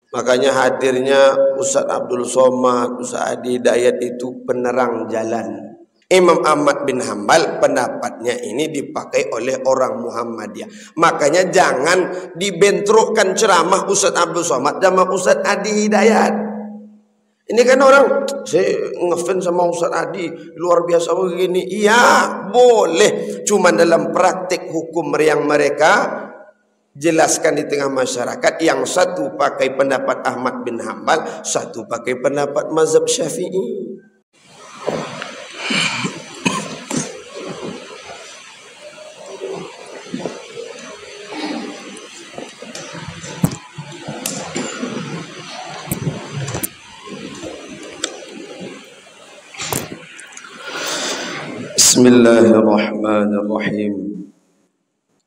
Makanya hadirnya Ustaz Abdul Somad, Ustaz Adi Hidayat itu penerang jalan. Imam Ahmad bin Hambal pendapatnya ini dipakai oleh orang Muhammadiyah. Makanya jangan dibentrokkan ceramah Ustaz Abdul Somad sama Ustaz Adi Hidayat. Ini kan orang, saya ngefans sama Ustaz Adi, luar biasa begini. Iya, boleh. Cuma dalam praktik hukum yang mereka jelaskan di tengah masyarakat, yang satu pakai pendapat Ahmad bin Hambal, satu pakai pendapat mazhab Syafi'i. Bismillahirrahmanirrahim.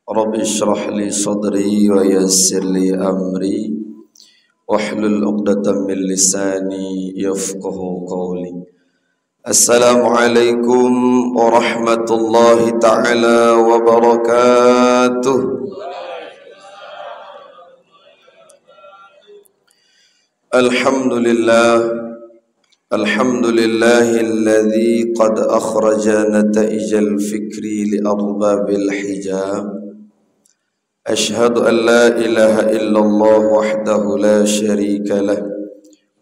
Rabbi shrah li sadri wa yassir li amri wahlul 'uqdatam min lisani yafqahu qawli. Assalamualaikum warahmatullahi taala wabarakatuh. Alhamdulillah. Alhamdulillahilladzi qad akhraja nata'ijal fikri li arbabil hijab. Ashhadu an la ilaha illallah wahdahu la syarika lah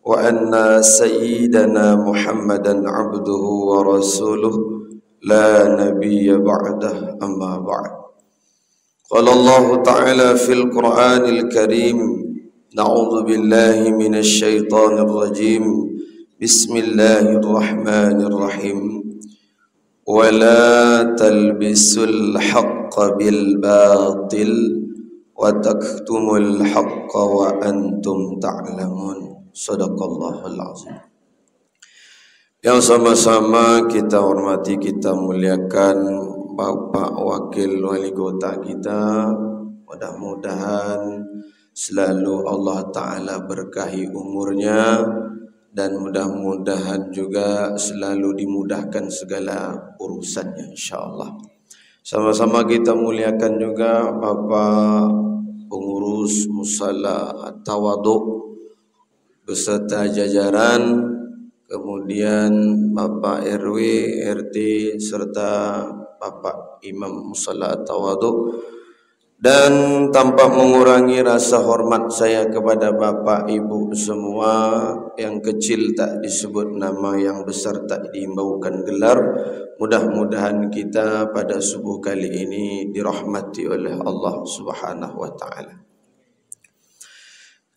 wa anna sayyidana Muhammadan abduhu wa rasuluh la nabiyya ba'dah, amma ba'd. Qala Allah ta'ala fil Qur'anil Karim, na'udzu billahi minasy syaithanir rajim. Bismillahirrahmanirrahim. Wala talbisul haqqa bil batil wa taktumul haqqa wa antum ta'lamun. Shadaqallahul azim. Yang sama-sama kita hormati, kita muliakan Bapak Wakil Wali Kota kita. Mudah-mudahan selalu Allah Ta'ala berkahi umurnya, dan mudah-mudahan juga selalu dimudahkan segala urusannya, insyaallah. Sama-sama kita muliakan juga Bapak pengurus Musalla At-Tawadhu beserta jajaran, kemudian Bapak RW, RT serta Bapak Imam Musalla At-Tawadhu. Dan tanpa mengurangi rasa hormat saya kepada Bapak Ibu semua, yang kecil tak disebut nama, yang besar tak diimbaukan gelar. Mudah-mudahan kita pada subuh kali ini dirahmati oleh Allah Subhanahu wa ta'ala.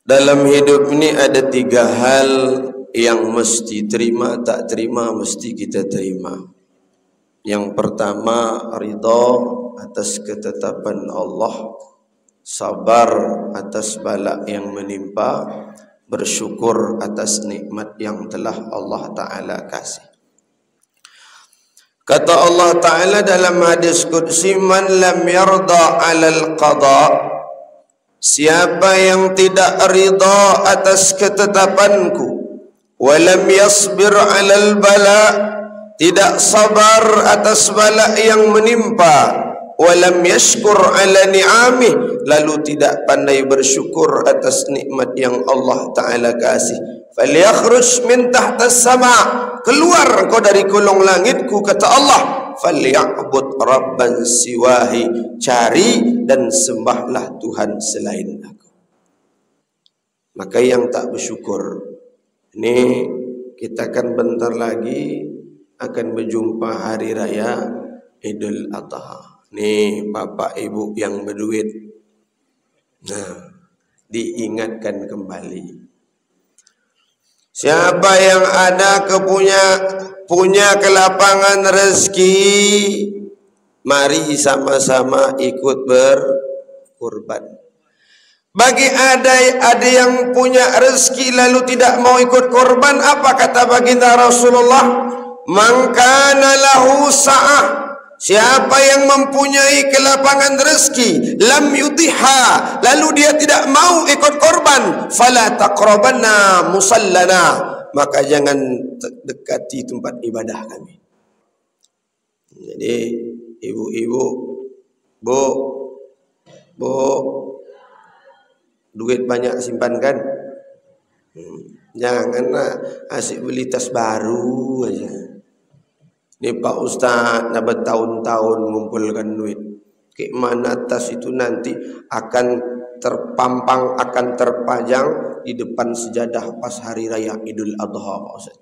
Dalam hidup ini ada 3 hal yang mesti terima, tak terima mesti kita terima. Yang pertama, ridha atas ketetapan Allah, sabar atas bala yang menimpa, bersyukur atas nikmat yang telah Allah Ta'ala kasih. Kata Allah Ta'ala dalam hadis qudsi, man lam yarda 'alal qada, siapa yang tidak ridha atas ketetapanku, wa lam yasbir 'alal bala, tidak sabar atas bala yang menimpa, walam yashkur ala ni'amih, lalu tidak pandai bersyukur atas nikmat yang Allah Ta'ala kasih, falyakhruj min tahtas sama', keluar engkau dari kolong langitku, kata Allah, falya'bud rabban siwahi, cari dan sembahlah Tuhan selain aku. Maka yang tak bersyukur ini, kita akan bentar lagi akan berjumpa hari raya Idul Adha. Nih Bapak Ibu yang berduit, nah diingatkan kembali. Siapa yang ada punya kelapangan rezeki, mari sama-sama ikut berkurban. Bagi ada yang punya rezeki lalu tidak mau ikut korban, apa kata baginda Rasulullah? Man kana lahu sa'ah, siapa yang mempunyai kelapangan rezeki, lam yutiha, lalu dia tidak mau ikut korban, fala taqrabanna musallana, maka jangan dekati tempat ibadah kami. Jadi ibu-ibu, bu, duit banyak simpan kan? Janganlah asyik beli tas baru aja. Ini Pak Ustaz dah bertahun-tahun mengumpulkan duit. Ke mana tas itu nanti akan terpampang, akan terpajang di depan sejadah pas hari raya Idul Adha, Pak Ustaz.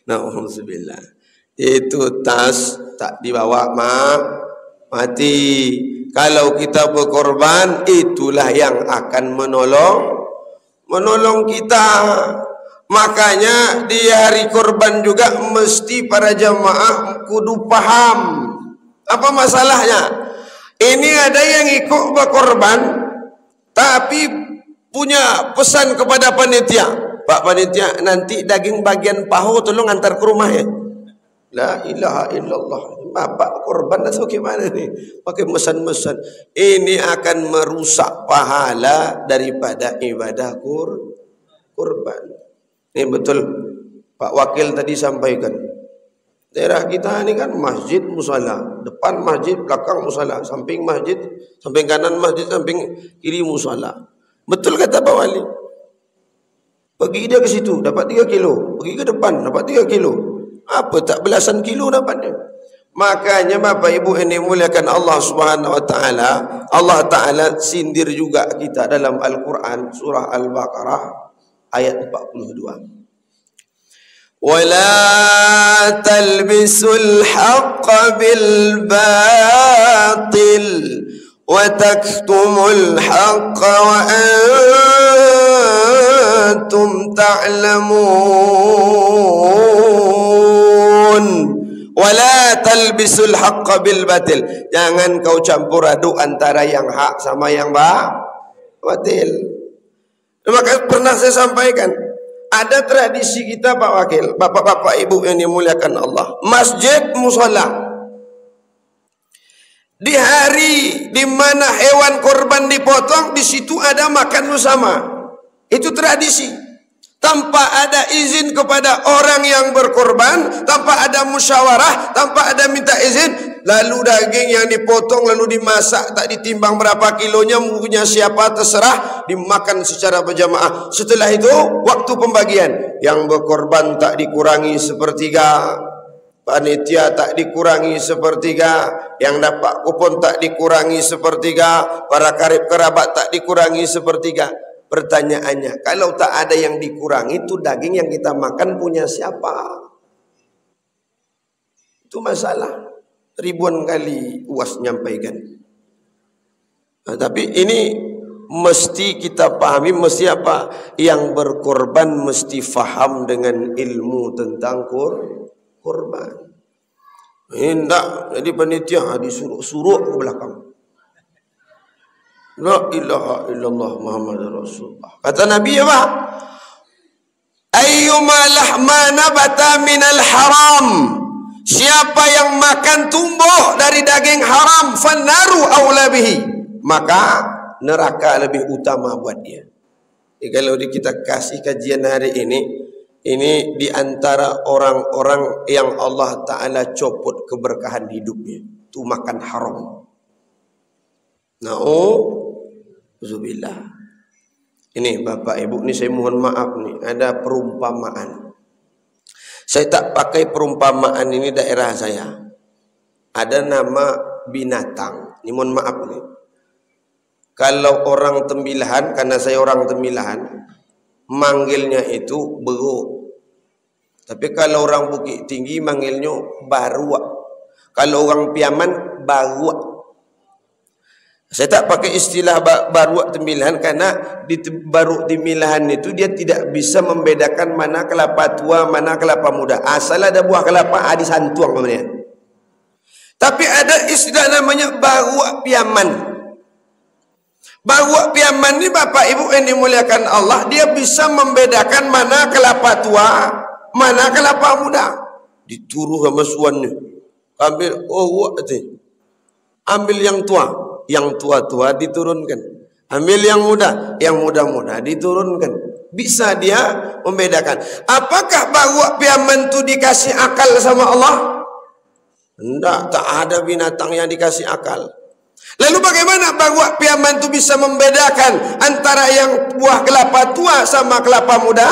Nauzubillah. Itu tas tak dibawa mati. Kalau kita berkorban, itulah yang akan menolong kita. Makanya di hari korban juga mesti para jamaah kudu paham apa masalahnya. Ini ada yang ikut berkorban tapi punya pesan kepada panitia, Pak Panitia, nanti daging bagian paha tolong antar ke rumah ya. La ilaha illallah. Bapak korban atau gimana nih? Pakai mesan-mesan. Ini akan merusak pahala daripada ibadah kurban. Ini betul Pak Wakil tadi sampaikan. Daerah kita ini kan masjid musala, depan masjid, belakang musala, samping masjid, samping kanan masjid, samping kiri musala. Betul kata Pak Wali. Pergi dia ke situ dapat 3 kilo, pergi ke depan dapat 3 kilo. Apa tak belasan kilo dapatnya. Makanya Bapak Ibu ini muliakan Allah Subhanahu wa taala. Allah taala sindir juga kita dalam Al-Qur'an surah Al-Baqarah ayat 42. Wala talbisul haqqa bil batil wa taktumul haqqa wa antum ta'lamun. Wala talbisul haqqa bil batil. Jangan kau campur aduk antara yang hak sama yang batil. Maka pernah saya sampaikan, ada tradisi kita Pak Wakil, bapak-bapak ibu yang dimuliakan Allah, masjid musala. Di hari di mana hewan korban dipotong, di situ ada makan bersama. Itu tradisi. Tanpa ada izin kepada orang yang berkorban, tanpa ada musyawarah, tanpa ada minta izin, lalu daging yang dipotong lalu dimasak, tak ditimbang berapa kilonya, punya siapa terserah, dimakan secara berjamaah. Setelah itu waktu pembagian, yang berkorban tak dikurangi sepertiga, panitia tak dikurangi sepertiga, yang dapat kupon tak dikurangi sepertiga, para karib kerabat tak dikurangi sepertiga. Pertanyaannya, kalau tak ada yang dikurangi, itu daging yang kita makan punya siapa? Itu masalah. Ribuan kali UAS nyampaikan. Nah, tapi ini mesti kita pahami, mesti apa? Yang berkorban mesti faham dengan ilmu tentang korban. Hendak jadi panitia disuruh ke belakang. La ilaha illallah Muhammad Rasulullah. Kata Nabi apa? Ayyuma lahma nabata minal haram. Siapa yang makan tumbuh dari daging haram, fannaru aula bihi, maka neraka lebih utama buat dia. Jadi kalau kita kasih kajian hari ini di antara orang-orang yang Allah Ta'ala copot keberkahan hidupnya, itu makan haram. Zubillah. Ini Bapak Ibu, ini saya mohon maaf nih, ada perumpamaan. Saya tak pakai perumpamaan ini daerah saya. Ada nama binatang. Ini mohon maaf nih. Kalau orang Tembilahan, karena saya orang Tembilahan, manggilnya itu beruk. Tapi kalau orang Bukit Tinggi manggilnya baruak. Kalau orang Piaman baruak. Saya tak pakai istilah baruak Tembilahan karena di baruak Tembilahan itu dia tidak bisa membedakan mana kelapa tua, mana kelapa muda. Asal ada buah kelapa, disantuang namanya. Tapi ada istilah namanya baruak Piaman. Baruak Piaman ini Bapak Ibu yang dimuliakan Allah, dia bisa membedakan mana kelapa tua, mana kelapa muda. Dituruh sama suannya. Ambil, ambil yang tua. Yang tua-tua diturunkan. Ambil yang muda diturunkan. Bisa dia membedakan. Apakah baruak Piaman itu dikasih akal sama Allah? Tidak, tak ada binatang yang dikasih akal. Lalu bagaimana bahwa piaman itu bisa membedakan antara yang buah kelapa tua sama kelapa muda?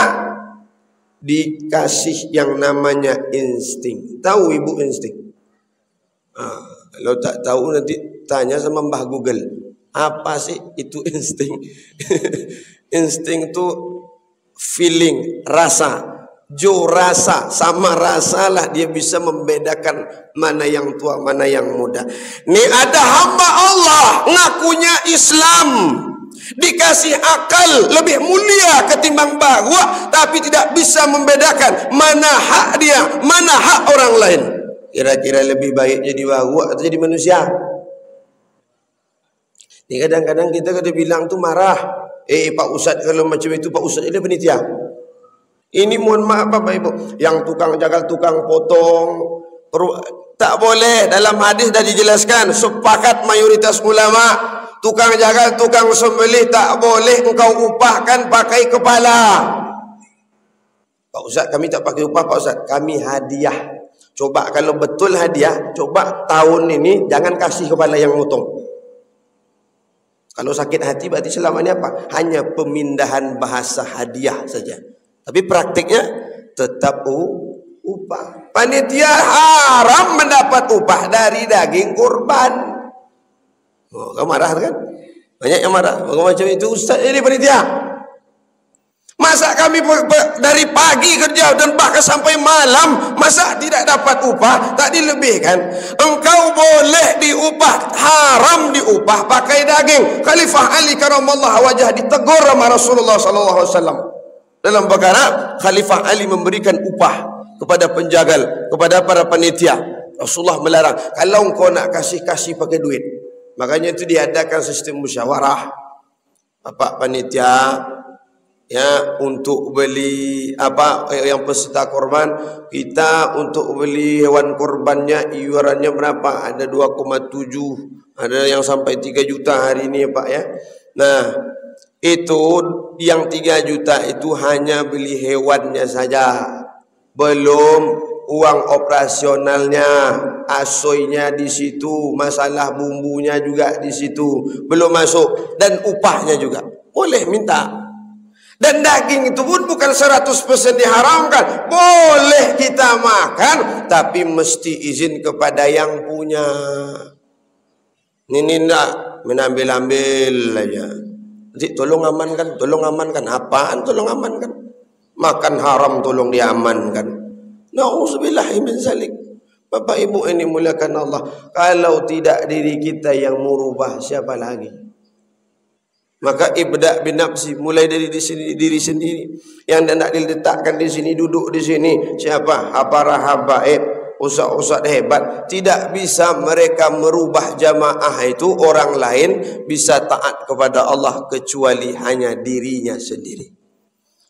Dikasih yang namanya insting. Tahu ibu insting? Kalau tak tahu nanti tanya sama Mbah Google. Apa sih itu insting? Insting itu feeling, rasa. Rasa, sama rasa lah dia bisa membedakan mana yang tua, mana yang muda. Ini ada hamba Allah ngakunya Islam, dikasih akal lebih mulia ketimbang bahwa, tapi tidak bisa membedakan mana hak dia, mana hak orang lain. Kira-kira lebih baik jadi bahwa atau jadi manusia? Ini kadang-kadang kita kada bilang tuh marah. Pak Ustadz kalau macam itu Pak Ustadz ini penitia. Ini mohon maaf Bapak Ibu, yang tukang jagal, tukang potong, tak boleh. Dalam hadis dah dijelaskan, sepakat mayoritas ulama, tukang jagal, tukang sembelih tak boleh engkau upahkan pakai kepala. Pak Ustaz, kami tak pakai upah Pak Ustaz, kami hadiah. Coba kalau betul hadiah, coba tahun ini jangan kasih kepala yang motong. Kalau sakit hati berarti selamanya apa? Hanya pemindahan bahasa hadiah saja. Tapi praktiknya tetap upah. Panitia haram mendapat upah dari daging kurban. Oh, kamu marah kan? Banyak yang marah. Macam itu Ustaz ini panitia. Masa kami dari pagi kerja dan bahkan sampai malam, masa tidak dapat upah? Tak dilebihkan. Engkau boleh diupah, haram diupah pakai daging. Khalifah Ali karamallahu wajah ditegur sama Rasulullah sallallahu alaihi wasallam. Dalam perkara Khalifah Ali memberikan upah kepada penjagal, kepada para panitia. Rasulullah melarang. Kalau engkau nak kasih pakai duit. Makanya itu diadakan sistem musyawarah. Bapak panitia, ya, untuk beli apa yang peserta korban, kita untuk beli hewan korbannya iurannya berapa? Ada 2,7, ada yang sampai 3 juta hari ini ya Pak ya. Nah, itu yang 3 juta itu hanya beli hewannya saja, belum uang operasionalnya, asoynya di situ, masalah bumbunya juga di situ, belum masuk, dan upahnya juga boleh minta. Dan daging itu pun bukan 100% diharamkan, boleh kita makan, tapi mesti izin kepada yang punya. Ini tidak menambil-ambil aja. Nanti tolong amankan. Apaan tolong amankan? Makan haram tolong diamankan. Na'udzubillahi min zalik. Bapak Ibu ini muliakan Allah. Kalau tidak diri kita yang merubah, siapa lagi? Maka ibda' bin nafsi, mulai dari diri sendiri. Yang tidak diletakkan di sini, duduk di sini. Siapa? Para habaib, ustaz-ustaz hebat. Tidak bisa mereka merubah jamaah itu, orang lain bisa taat kepada Allah kecuali hanya dirinya sendiri.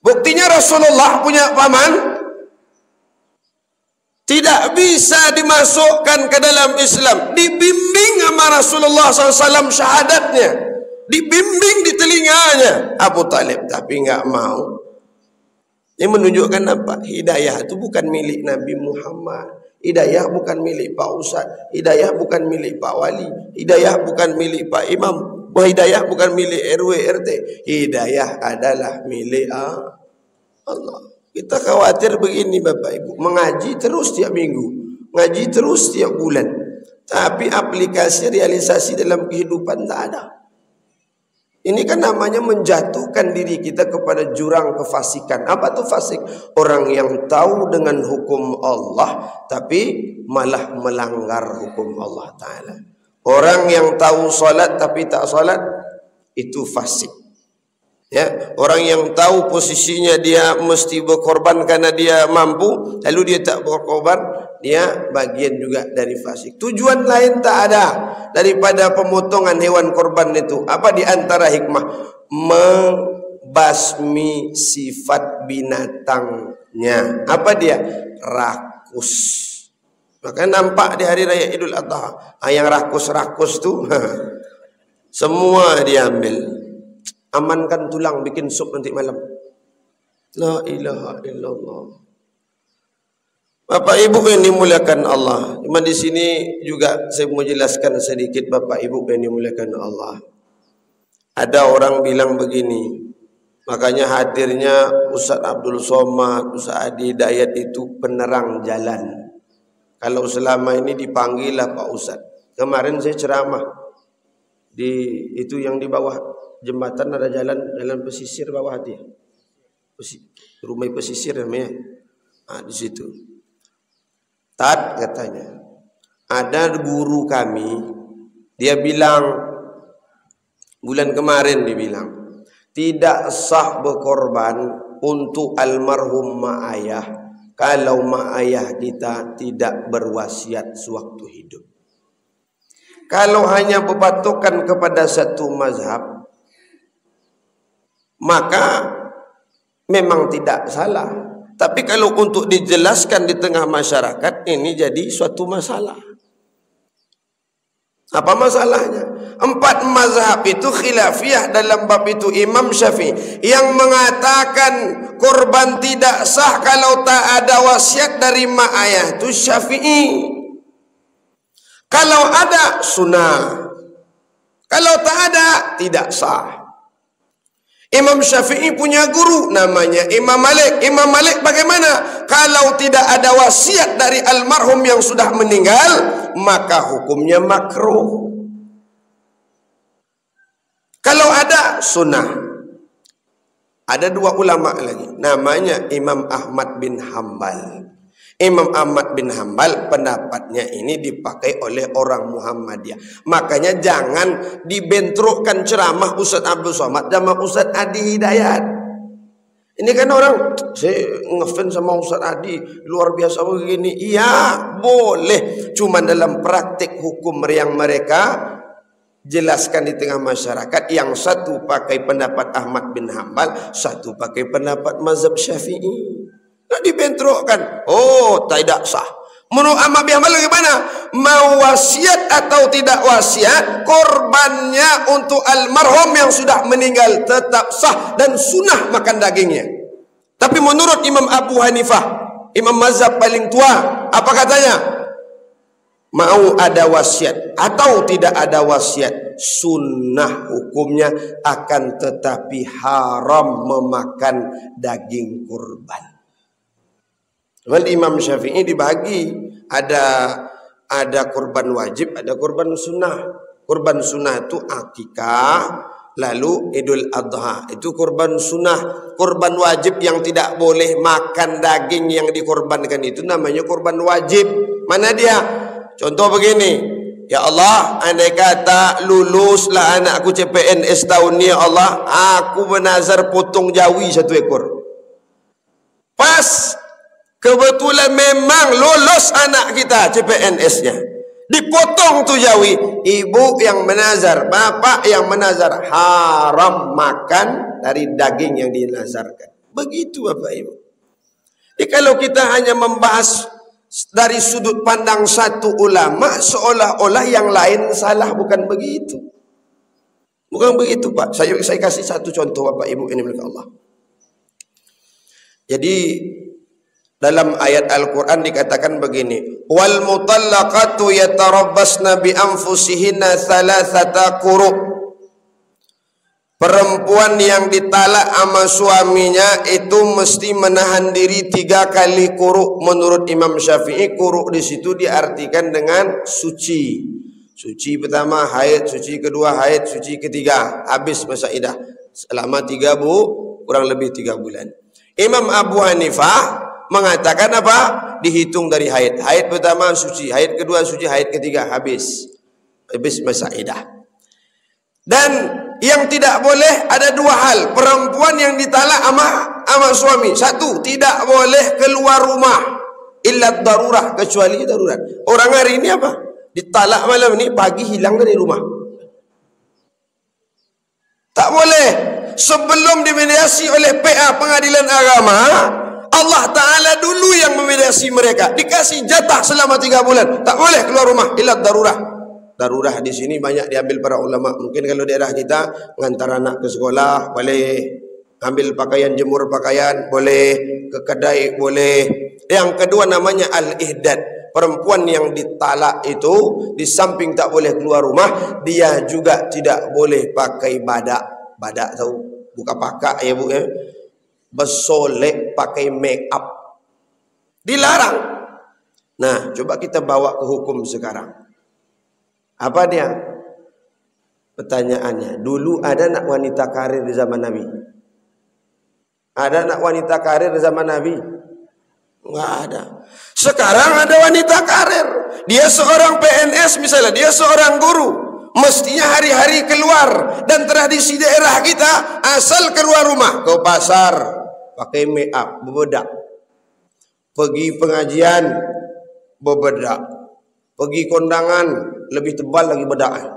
Buktinya Rasulullah punya paman tidak bisa dimasukkan ke dalam Islam. Dibimbing sama Rasulullah SAW syahadatnya, dibimbing di telinganya Abu Talib, tapi enggak mau. Ini menunjukkan apa? Hidayah itu bukan milik Nabi Muhammad. Hidayah bukan milik Pak Ustaz. Hidayah bukan milik Pak Wali. Hidayah bukan milik Pak Imam. Hidayah bukan milik RW RT. Hidayah adalah milik Allah. Kita khawatir begini Bapak Ibu, mengaji terus tiap minggu, ngaji terus tiap bulan, tapi aplikasi realisasi dalam kehidupan tak ada. Ini kan namanya menjatuhkan diri kita kepada jurang kefasikan. Apa itu fasik? Orang yang tahu dengan hukum Allah tapi malah melanggar hukum Allah Ta'ala. Orang yang tahu salat tapi tak salat, itu fasik. Ya, orang yang tahu posisinya dia mesti berkorban karena dia mampu, lalu dia tak berkorban, dia bagian juga dari fasik. Tujuan lain tak ada daripada pemotongan hewan korban itu. Apa di antara hikmah? Membasmi sifat binatangnya. Apa dia? Rakus. Maka nampak di hari raya Idul Adha, yang rakus-rakus tu semua diambil. Amankan tulang, bikin sup nanti malam. La ilaha illallah. Bapak Ibu yang dimuliakan Allah, cuma di sini juga saya mau jelaskan sedikit Bapak Ibu yang dimuliakan Allah. Ada orang bilang begini, makanya hadirnya Ustaz Abdul Somad, Ustaz Adi Hidayat itu penerang jalan. Kalau selama ini dipanggil lah Pak Ustaz. Kemarin saya ceramah di itu yang di bawah jembatan ada jalan pesisir bawah dia. Rumah pesisir namanya. Nah, di situ. Tad katanya, ada guru kami, dia bilang bulan kemarin dia bilang tidak sah berkorban untuk almarhum mak ayah kalau mak ayah kita tidak berwasiat sewaktu hidup. Kalau hanya berpatokan kepada satu mazhab, maka memang tidak salah. Tapi kalau untuk dijelaskan di tengah masyarakat, ini jadi suatu masalah. Apa masalahnya? 4 mazhab itu khilafiyah dalam bab itu. Imam Syafi'i yang mengatakan korban tidak sah kalau tak ada wasiat dari mak ayah, itu Syafi'i. Kalau ada, sunnah. Kalau tak ada, tidak sah. Imam Syafi'i punya guru namanya Imam Malik. Imam Malik bagaimana? Kalau tidak ada wasiat dari almarhum yang sudah meninggal, maka hukumnya makruh. Kalau ada, sunnah. Ada 2 ulama lagi, namanya Imam Ahmad bin Hambal. Imam Ahmad bin Hambal pendapatnya ini dipakai oleh orang Muhammadiyah. Makanya jangan dibentrokkan ceramah Ustaz Abdul Somad sama Ustaz Adi Hidayat. Ini kan orang, saya ngefans sama Ustaz Adi, luar biasa begini. Iya, boleh. Cuma dalam praktik hukum yang mereka jelaskan di tengah masyarakat, yang satu pakai pendapat Ahmad bin Hambal, satu pakai pendapat mazhab Syafi'i. Nah, dibentrokkan. Oh, tidak sah. Menurut Ahmad bin Hambal bagaimana? Mau wasiat atau tidak wasiat, korbannya untuk almarhum yang sudah meninggal tetap sah dan sunnah makan dagingnya. Tapi menurut Imam Abu Hanifah, imam mazhab paling tua, apa katanya? Mau ada wasiat atau tidak ada wasiat, sunnah hukumnya, akan tetapi haram memakan daging kurban. Imam Syafi'i dibagi, ada kurban wajib, ada kurban sunnah. Kurban sunnah itu akikah, lalu Idul Adha, itu kurban sunnah. Kurban wajib yang tidak boleh makan daging yang dikorbankan itu namanya kurban wajib. Mana dia? Contoh begini, ya Allah, andai kata luluslah anakku CPNS tahun ini, ya Allah, aku bernazar potong jawi 1 ekor. Pas kebetulan memang lolos anak kita CPNS-nya, dipotong tuh jawi. Ibu yang menazar, bapak yang menazar, haram makan dari daging yang dinazarkan. Begitu Bapak Ibu. Jadi kalau kita hanya membahas dari sudut pandang satu ulama, seolah-olah yang lain salah, bukan begitu. Bukan begitu Pak. Saya kasih satu contoh Bapak Ibu ini milik Allah. Jadi dalam ayat Al-Quran dikatakan begini, wal mutallaqatu yatarabbasna bi anfusihinna thalathata quru'. Perempuan yang ditalak sama suaminya itu mesti menahan diri 3 kali quru'. Menurut Imam Syafi'i, quru' di situ diartikan dengan suci. Suci pertama haid, suci kedua haid, suci ketiga habis masa iddah selama 3 kurang lebih 3 bulan. Imam Abu Hanifah mengatakan apa? Dihitung dari haid. Haid pertama suci, haid kedua suci, haid ketiga habis masa iddah. Dan yang tidak boleh ada 2 hal. Perempuan yang ditalak sama suami, 1, tidak boleh keluar rumah illa darurah, kecuali darurat. Orang hari ini apa? Ditalak malam ini, pagi hilang dari rumah. Tak boleh. Sebelum dimediasi oleh PA Pengadilan Agama, Allah Ta'ala dulu yang memediasi mereka. Dikasih jatah selama 3 bulan. Tak boleh keluar rumah illa darurah. Darurah di sini banyak diambil para ulama. Mungkin kalau daerah kita mengantar anak ke sekolah boleh, ambil pakaian, jemur pakaian boleh, ke kedai boleh, Yang kedua namanya al-ihdad. Perempuan yang ditalak itu di samping tak boleh keluar rumah, dia juga tidak boleh pakai badak. Badak tahu? Bukan pakak ya bu ya. Bersolek pakai make up. Dilarang. Nah, coba kita bawa ke hukum sekarang. Apa dia? Pertanyaannya, dulu ada nak wanita karir di zaman Nabi? Ada nak wanita karir di zaman Nabi? Enggak ada. Sekarang ada wanita karir. Dia seorang PNS misalnya, dia seorang guru. Mestinya hari-hari keluar. Dan tradisi daerah kita, asal keluar rumah, ke pasar, pakai make up, berbedak. Pergi pengajian, berbedak. Pergi kondangan, lebih tebal lagi bedaknya.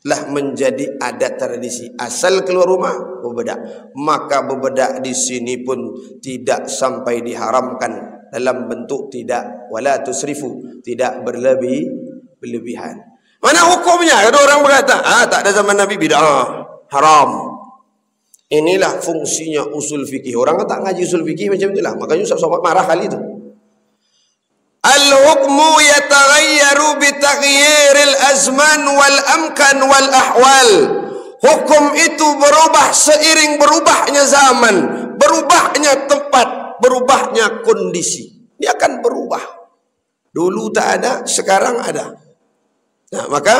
Lah menjadi adat tradisi, asal keluar rumah berbedak. Maka berbedak di sini pun tidak sampai diharamkan dalam bentuk tidak wala tusrifu, tidak berlebihan. Mana hukumnya? Ada orang berkata, tak ada zaman Nabi, bid'ah, haram. Inilah fungsinya usul fikih. Orang tak ngaji usul fikih macam itulah. Makanya sahabat marah kali itu. Al-hukmu yataghayyaru bitaghyiril azman wal amkan wal ahwal. Hukum itu berubah seiring berubahnya zaman, berubahnya tempat, berubahnya kondisi. Dia akan berubah. Dulu tak ada, sekarang ada. Nah, maka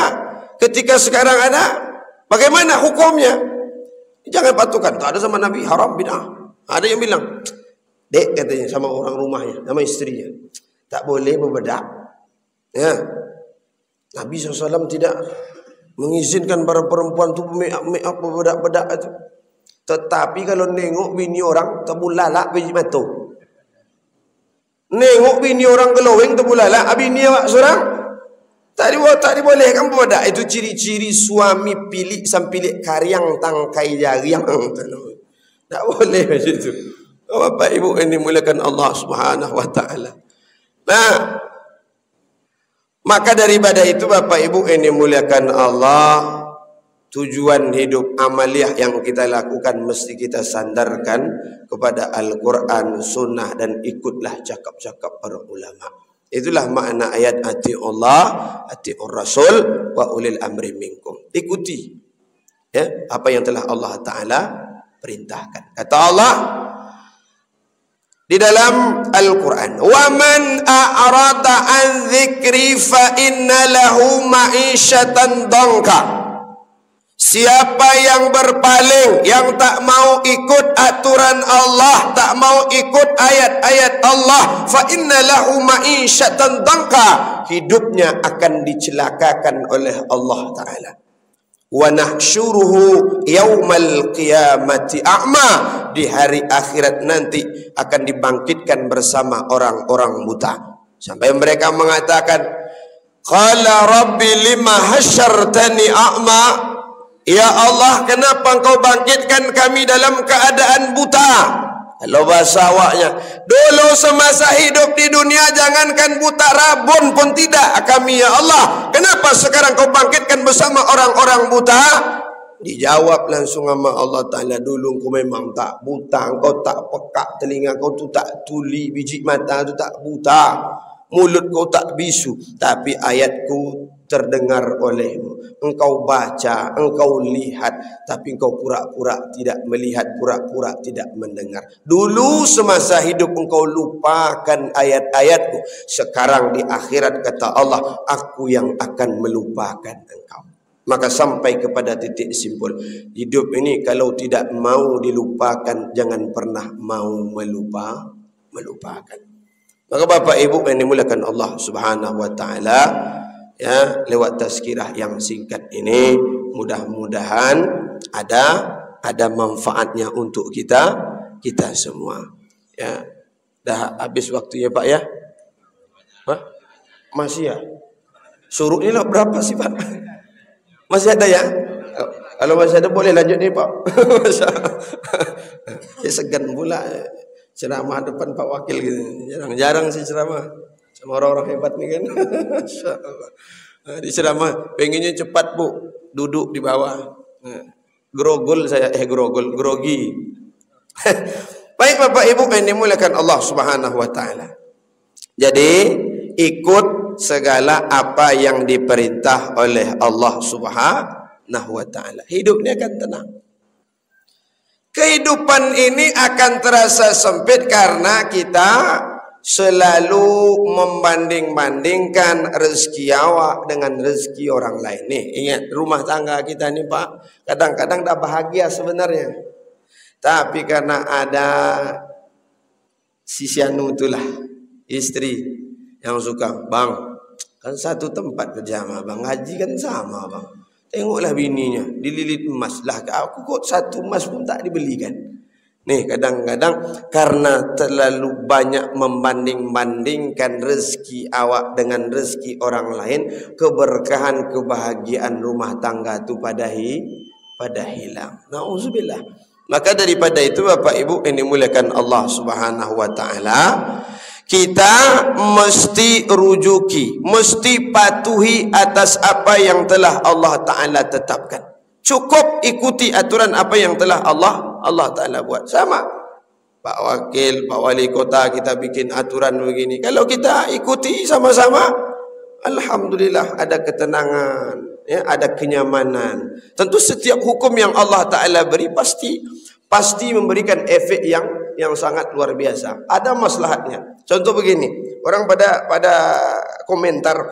ketika sekarang ada, bagaimana hukumnya? Jangan patukan, tak ada zaman Nabi, haram, bid'ah. Ada yang bilang, dek katanya sama orang rumahnya, sama istrinya, tak boleh berbedak. Ya. Nabi SAW tidak mengizinkan para perempuan tu make up berbedak-bedak itu. Tetapi kalau nengok bini orang terbulalak biji mata. Nengok bini orang glowing terbulalak, bini awak seorang tak dibolehkan berbedak. Itu ciri-ciri suami pilik sampilik karyang tangkai jariang. Tak boleh macam itu. Bapak Ibu yang dimuliakan Allah Subhanahu wa taala. Nah, maka daripada itu Bapak Ibu yang dimuliakan Allah, tujuan hidup amaliyah yang kita lakukan mesti kita sandarkan kepada Al-Quran, Sunnah, dan ikutlah cakap-cakap para ulama. Itulah makna ayat ati'ullah, ati'ur Rasul, wa ulil amri minkum. Ikuti ya, apa yang telah Allah Ta'ala perintahkan. Kata Allah di dalam Al-Quran, وَمَنْ أَعْرَضَ عَنْ ذِكْرِي فَإِنَّ لَهُ مَعِيشَةً ضَنْكًا. Siapa yang berpaling, yang tak mau ikut aturan Allah, tak mau ikut ayat-ayat Allah, فَإِنَّ لَهُ مَعِيشَةً ضَنْكًا, hidupnya akan dicelakakan oleh Allah Ta'ala. وَنَحْشُرُهُ يَوْمَ الْقِيَامَةِ أَعْمَى, di hari akhirat nanti akan dibangkitkan bersama orang-orang buta. Sampai mereka mengatakan, qala rabbi lima hasyartani a'ma, ya Allah, kenapa engkau bangkitkan kami dalam keadaan buta? Kalau bahasa awaknya, dulu semasa hidup di dunia jangankan buta rabun pun tidak kami, ya Allah, kenapa sekarang kau bangkitkan bersama orang-orang buta? Dijawab langsung sama Allah Ta'ala, dulu kau memang tak buta, kau tak pekak telinga kau tu tak tuli, biji mata tu tak buta, mulut kau tak bisu, tapi ayatku terdengar olehmu, engkau baca, engkau lihat, tapi engkau pura-pura tidak melihat, pura-pura tidak mendengar. Dulu semasa hidup engkau lupakan ayat-ayatku, sekarang di akhirat kata Allah, aku yang akan melupakan engkau. Maka sampai kepada titik simpul, hidup ini kalau tidak mau dilupakan, jangan pernah mau melupakan. Maka Bapak Ibu yang dimuliakan Allah Subhanahu wa taala, ya, lewat tazkirah yang singkat ini mudah-mudahan ada manfaatnya untuk kita semua. Ya, dah habis waktunya Pak ya? Hah? Masih ya? Surutnya lah berapa sih Pak? Masih ada ya? Kalau masih ada boleh lanjut nih Pak. Ya segan pula ceramah depan Pak Wakil gitu. Jarang-jarang sih ceramah sama orang-orang hebat nih kan. Masyaallah. Di ceramah pengennya cepat Bu, duduk di bawah. Grogol saya, grogi. Baik Bapak Ibu yang dimuliakan Allah Subhanahu wa taala. Jadi ikut segala apa yang diperintah oleh Allah Subhanahu wa taala. Hidupnya akan tenang. Kehidupan ini akan terasa sempit karena kita selalu membanding-bandingkan rezeki awak dengan rezeki orang lain. Nih, ingat rumah tangga kita nih Pak, kadang-kadang dah bahagia sebenarnya. Tapi karena ada si Sianu itulah, istri yang suka, bang, kan satu tempat kerja sama bang, gaji kan sama bang. Tengoklah bininya, dililit emas. Lah aku kok satu emas pun tak dibelikan. Nih kadang-kadang karena terlalu banyak membanding-bandingkan rezeki awak dengan rezeki orang lain, keberkahan, kebahagiaan rumah tangga itu pada hilang. Nauzubillah. Maka daripada itu Bapak Ibu yang dimuliakan Allah Subhanahu wa taala, kita mesti rujuki, mesti patuhi atas apa yang telah Allah Ta'ala tetapkan. Cukup ikuti aturan apa yang telah Allah Ta'ala buat. Sama Pak Wakil, Pak Wali Kota, kita bikin aturan begini. Kalau kita ikuti sama-sama, alhamdulillah ada ketenangan, ya, ada kenyamanan. Tentu setiap hukum yang Allah Ta'ala beri pasti memberikan efek yang sangat luar biasa. Ada maslahatnya. Contoh begini, orang pada komentar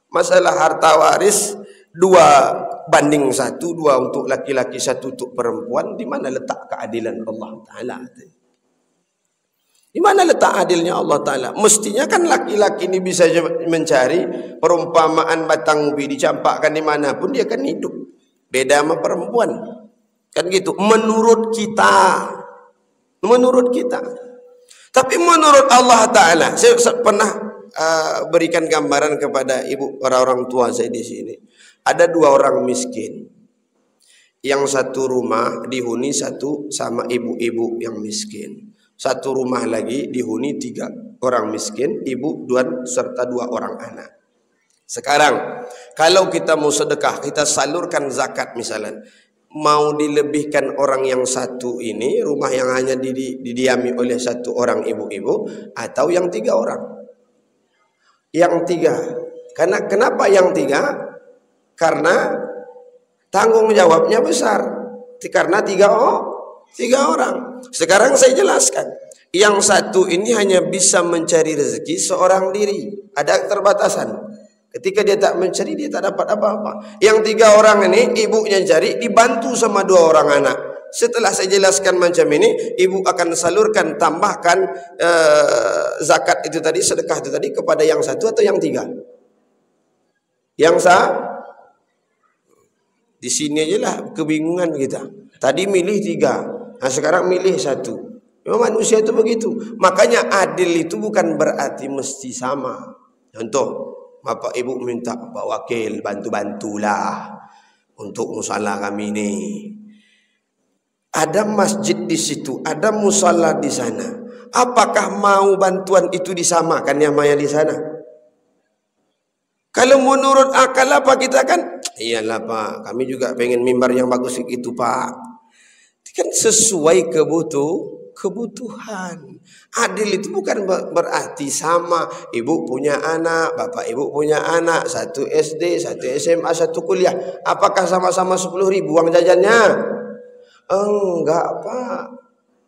masalah harta waris 2:1, 2 untuk laki-laki, 1 untuk perempuan. Di mana letak keadilan Allah Ta'ala? Di mana letak adilnya Allah Ta'ala? Mestinya kan laki-laki ini bisa mencari perumpamaan batang ubi, dicampakkan dimanapun dia akan hidup. Beda sama perempuan. Kan gitu. Menurut kita. Tapi menurut Allah Ta'ala, saya pernah berikan gambaran kepada ibu, orang tua saya di sini. Ada 2 orang miskin. Yang satu rumah dihuni satu sama ibu-ibu yang miskin. Satu rumah lagi dihuni 3 orang miskin, ibu serta 2 orang anak. Sekarang, kalau kita mau sedekah, kita salurkan zakat misalnya. Mau dilebihkan orang yang satu ini, rumah yang hanya didiami oleh 1 orang ibu-ibu, atau yang 3 orang? Yang 3. Kenapa yang 3? Karena tanggung jawabnya besar. Karena 3 orang. Sekarang saya jelaskan. Yang satu ini hanya bisa mencari rezeki seorang diri. Ada keterbatasan. Ketika dia tak mencari, dia tak dapat apa-apa. Yang 3 orang ini, ibunya cari, dibantu sama 2 orang anak. Setelah saya jelaskan macam ini, ibu akan salurkan, tambahkan zakat itu tadi, sedekah itu tadi kepada yang 1 atau yang 3? Yang di sini aja lah kebingungan kita. Tadi milih 3, nah sekarang milih 1. Memang manusia itu begitu. Makanya adil itu bukan berarti mesti sama. Contoh, Bapak Ibu minta Pak Wakil bantu-bantulah untuk musala kami ini. Ada masjid di situ, ada musala di sana. Apakah mau bantuan itu disamakan yang maya di sana? Kalau menurut akal apa kita kan? Iyalah Pak, kami juga pengen mimbar yang bagus itu Pak. Itu kan sesuai kebutuhan. Adil itu bukan berarti sama. Ibu punya anak, bapak ibu punya anak, 1 SD, 1 SMA, 1 kuliah. Apakah sama-sama 10.000 uang jajannya? Enggak Pak.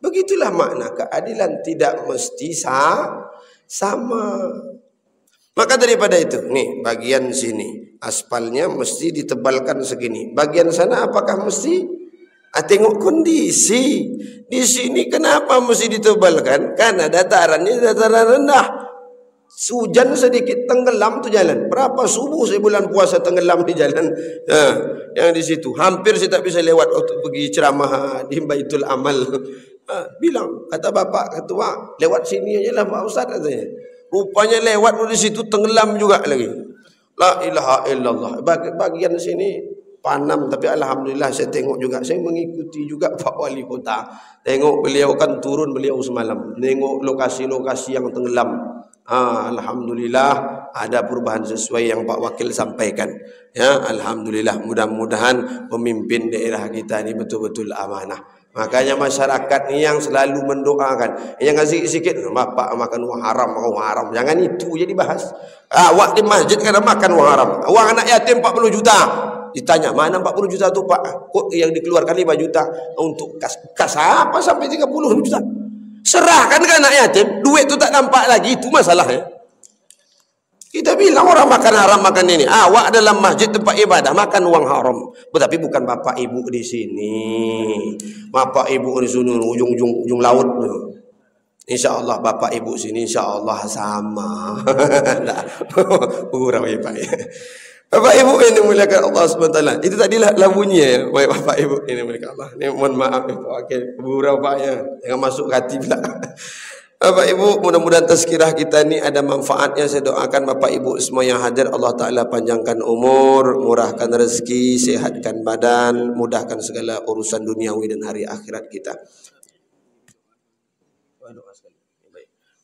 Begitulah makna keadilan, tidak mesti sama. Maka daripada itu, nih bagian sini aspalnya mesti ditebalkan segini. Bagian sana apakah mesti? Tengok kondisi. Di sini kenapa mesti ditebalkan? Karena datarannya dataran rendah. Hujan sedikit tenggelam tuh jalan. Berapa subuh saya bulan puasa tenggelam di jalan. Yang di situ hampir saya tak bisa lewat untuk pergi ceramah di Baitul Amal. Bilang kata bapak ketua, lewat sini aja lah Pak Ustaz katanya. Rupanya lewat di situ tenggelam juga lagi. La ilaha illallah. Bagian sini panam, tapi alhamdulillah saya tengok juga, saya mengikuti juga Pak Wali Kota. Tengok beliau kan turun beliau semalam, tengok lokasi-lokasi yang tenggelam. Alhamdulillah ada perubahan sesuai yang Pak Wakil sampaikan. Ya, alhamdulillah, mudah-mudahan pemimpin daerah kita ini betul-betul amanah. Makanya masyarakat ni yang selalu mendoakan, yang sikit-sikit bapak makan uang haram, jangan itu jadi bahas. Awak di masjid kan makan uang haram, uang anak yatim 40 juta. Ditanya, mana 40 juta tu pak? Kok yang dikeluarkan 5 juta untuk kas apa sampai 30 juta? Serahkan ke anak yatim, duit tu tak nampak lagi, itu masalahnya. Kita bilang orang makan haram makan ini. Awak dalam masjid tempat ibadah makan uang haram. Tetapi bukan bapak ibu di sini. Bapak ibu di sini ujung laut. InsyaAllah bapak ibu sini insyaAllah sama. Urang ya pak. Bapak ibu ini muliakan Allah SWT. Itu tadilah bunyinya ya. Baik bapak ibu ini muliakan Allah. Ini mohon maaf ya pak. Okey, urang paknya. Jangan masuk hati pula. Bapak Ibu, mudah-mudahan tazkirah kita ni ada manfaatnya. Saya doakan Bapak Ibu semua yang hadir, Allah Ta'ala panjangkan umur, murahkan rezeki, sehatkan badan, mudahkan segala urusan duniawi dan hari akhirat kita.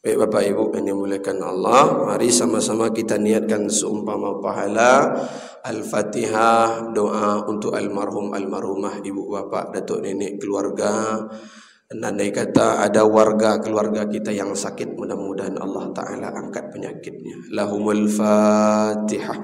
Baik Bapak Ibu yang dimuliakan Allah, mari sama-sama kita niatkan seumpama pahala Al-Fatihah, doa untuk almarhumah ibu bapak, datuk nenek, keluarga. Dan andai kata ada warga keluarga kita yang sakit, mudah-mudahan Allah Ta'ala angkat penyakitnya. Lahumul Fatihah.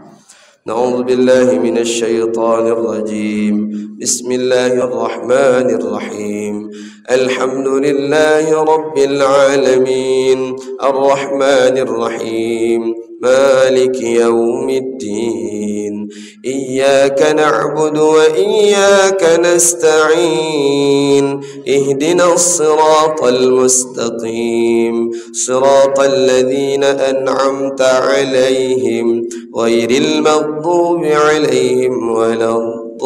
Na'udzu billahi minasy syaithanir rajim. Bismillahirrahmanirrahim. Alhamdulillahi rabbil alamin. Arrahmanir rahim. مالك يوم الدين إياك نعبد وإياك نستعين اهدنا الصراط المستقيم صراط الذين أنعمت عليهم غير المغضوب عليهم ولا الضالين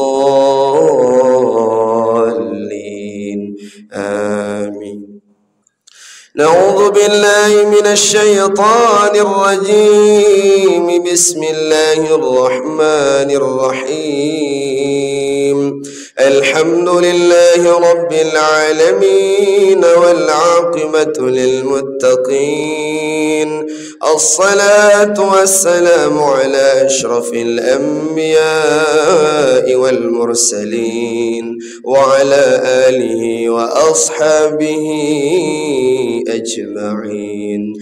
آمين. نعوذ بالله من الشيطان الرجيم. بسم الله الرحمن الرحيم. الحمد لله رب العالمين والعاقبة للمتقين. الصلاة والسلام على أشرف الأنبياء والمرسلين وعلى آله وأصحابه أجمعين.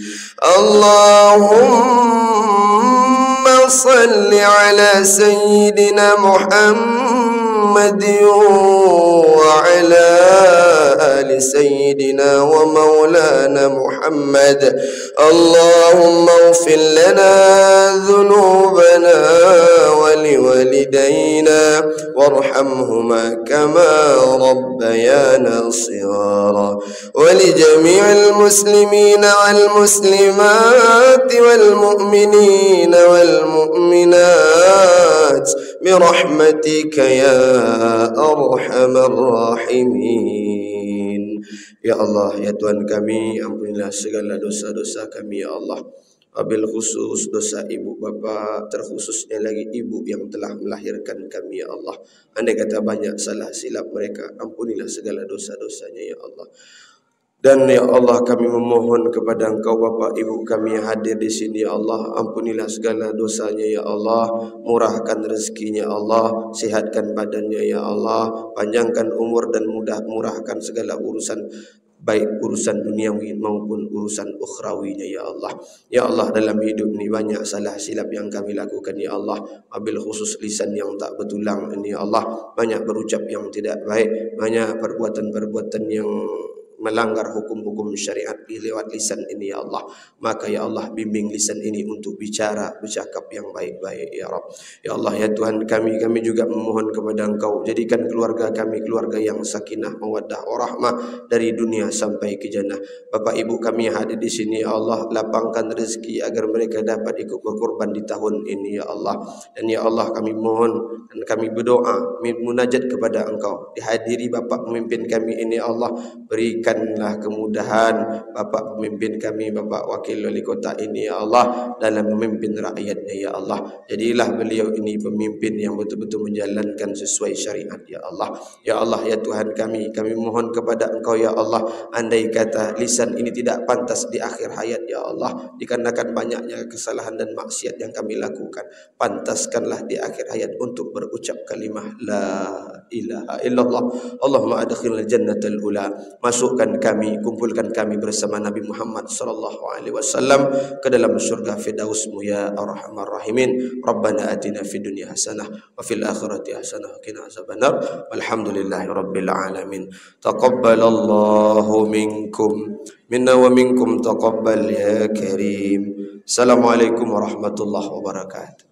اللهم صل على سيدنا محمد وعلى آل سيدنا ومولانا محمد. اللهم اغفر لنا ذنوبنا ولوالدينا وارحمهما كما ربيانا صغارا ولجميع المسلمين والمسلمات والمؤمنين والمؤمنات برحمتك يا أرحم الراحمين. Ya Allah, ya Tuhan kami, ampunilah segala dosa-dosa kami ya Allah. Wabil khusus dosa ibu bapa, terkhususnya lagi ibu yang telah melahirkan kami ya Allah. Andai kata banyak salah silap mereka, ampunilah segala dosa-dosanya ya Allah. Dan ya Allah, kami memohon kepada Engkau Bapa Ibu kami yang hadir di sini ya Allah, ampunilah segala dosanya ya Allah, murahkan rezekinya ya Allah, sehatkan badannya ya Allah, panjangkan umur dan murahkan segala urusan, baik urusan duniawi maupun urusan ukhrawinya ya Allah. Ya Allah, dalam hidup ini banyak salah silap yang kami lakukan ya Allah, wabil khusus lisan yang tak betulang ini ya Allah, banyak berucap yang tidak baik, banyak perbuatan-perbuatan yang melanggar hukum-hukum syariat lewat lisan ini ya Allah. Maka ya Allah, bimbing lisan ini untuk bercakap yang baik-baik ya Rabb. Ya Allah, ya Tuhan kami juga memohon kepada Engkau, jadikan keluarga kami keluarga yang sakinah, mawaddah, warahmah dari dunia sampai ke jannah. Bapak ibu kami yang hadir di sini ya Allah, lapangkan rezeki agar mereka dapat ikut berkorban di tahun ini ya Allah. Dan ya Allah, kami mohon dan kami berdoa munajat kepada Engkau, dihadiri Bapak pemimpin kami ini ya Allah, berikan berikanlah kemudahan Bapak pemimpin kami, Bapak Wakil Wali Kota ini ya Allah, dalam memimpin rakyatnya ya Allah. Jadilah beliau ini pemimpin yang betul-betul menjalankan sesuai syariat ya Allah. Ya Allah ya Tuhan kami mohon kepada Engkau ya Allah, andai kata lisan ini tidak pantas di akhir hayat ya Allah, dikarenakan banyaknya kesalahan dan maksiat yang kami lakukan, pantaskanlah di akhir hayat untuk berucap kalimah la ilaha illallah. Allahumma adkhilna jannatal ula, masukkan kami, kumpulkan kami bersama Nabi Muhammad sallallahu alaihi wasallam ke dalam surga firdaus-Mu ya arhamar rahimin. Rabbana atina fid dunya hasanah wa fil akhirati hasanah wa qina azabannar. Walhamdulillahi rabbil alamin. Taqabbalallahu minkum minna wa minkum taqabbal ya karim. Assalamualaikum warahmatullahi wabarakatuh.